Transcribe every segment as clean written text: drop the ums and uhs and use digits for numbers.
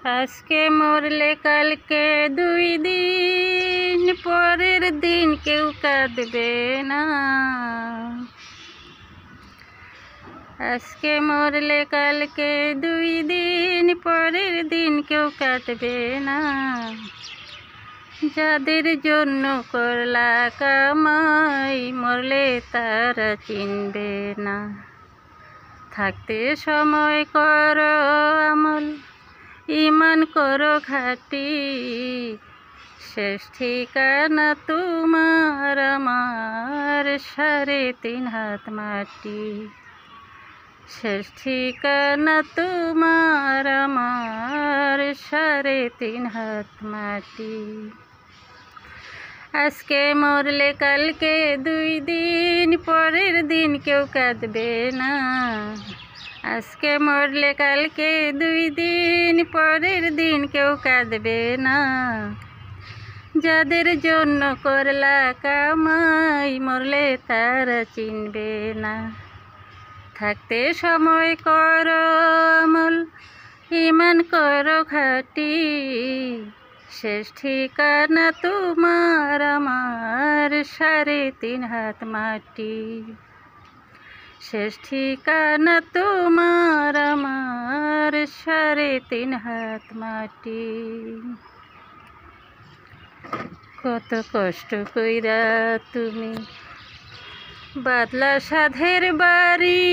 আজকে মরলে কালকে 2 দিন, পরের দিন কেউ কাঁদবে না। আজকে মরলে কালকে 2 দিন, পরের দিন কেউ কাঁদবে না। যাদের জন্য করলা কামাই, মরলে তারা চিনবে না। থাকতে সময় করো আমল, ঈমান করো খাঁটি, শেষ ঠিকানা তোমার আমার 3.5 হাত মাটি। শেষ ঠিকানা তোমার আমার 3.5 হাত মাটি। আজকে মরলে কালকে 2 দিন, পরের দিন কেউ কাঁদবে না। আজকে মরলে কালকে 2 দিন, পরের দিন কেউ কাঁদবে না। যাদের জন্য করলা কামাই, মরলে তারা চিনবে না। থাকতে সময় করো আমল, ঈমান করো খাঁটি, শেষ ঠিকানা তোমার আমার 3.5 হাত মাটি। শেষ ঠিকানা তোমার আমার 3.5 হাত মাটি। কত কষ্ট কইরা তুমি বাদলা সাধের বাড়ি,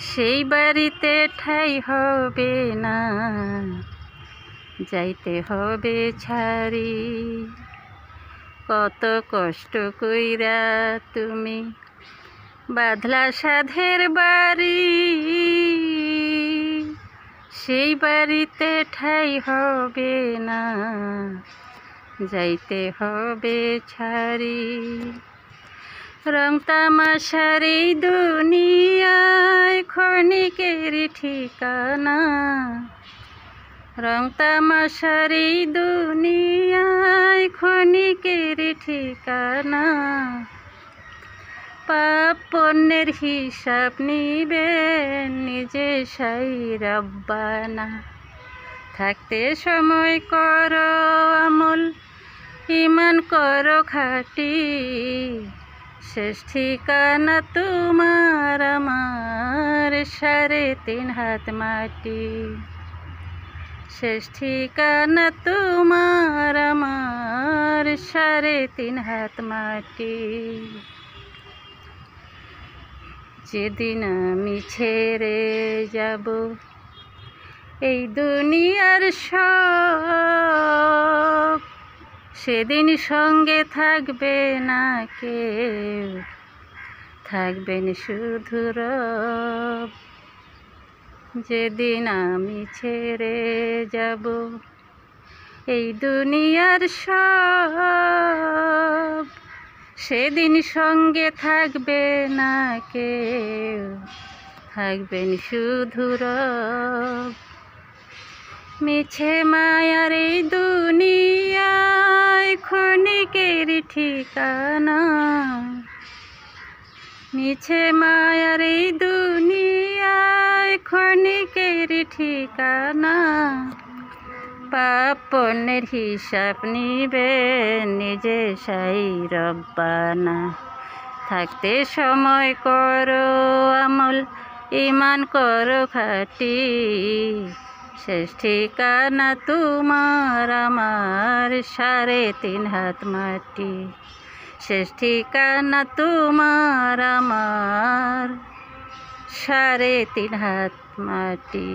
সেই বাড়িতে ঠাই হবে না, যাইতে হবে ছাড়ি। কত কষ্ট কইরা তুমি বাদলা সাধের বাড়ি, সেই বাড়িতে ঠাই হবে না, যাইতে হবে ছাড়ি। রং তামাশার এই দুনিয়ায় ক্ষণিকের ঠিকানা, রং তামাশার এই দুনিয়ায় ক্ষণিকের ঠিকানা। পাপ পুণ্যের হিসাব নিবেন নিজে সাই রব্বানা। থাকতে সময় করো আমল, ঈমান করো খাঁটি, শেষ ঠিকানা তোমার আমার 3.5 হাত মাটি। শেষ ঠিকানা তোমার আমার 3.5 হাত মাটি। যেদিন আমি ছেড়ে যাব এই দুনিয়ার সব, সেদিন সঙ্গে থাকবে না কেউ, থাকবেন শুধু রব। যেদিন আমি ছেড়ে যাব এই দুনিয়ার সব, সেদিন সঙ্গে থাকবে না কেউ, থাকবেন শুধু রব। মিছে মায়ার এই দুনিয়ায় ক্ষণিকের ঠিকানা, মিছে মায়ার এই দুনিয়ায় ক্ষণিকের ঠিকানা। পাপ পুণ্যের হিসাব নিবেন নিজে সাই রব্বানা। থাকতে সময় করো আমল, ঈমান করো খাঁটি, শেষ ঠিকানা তোমার আমার 3.5 হাত মাটি। শেষ ঠিকানা তোমার আমার 3.5 হাত মাটি।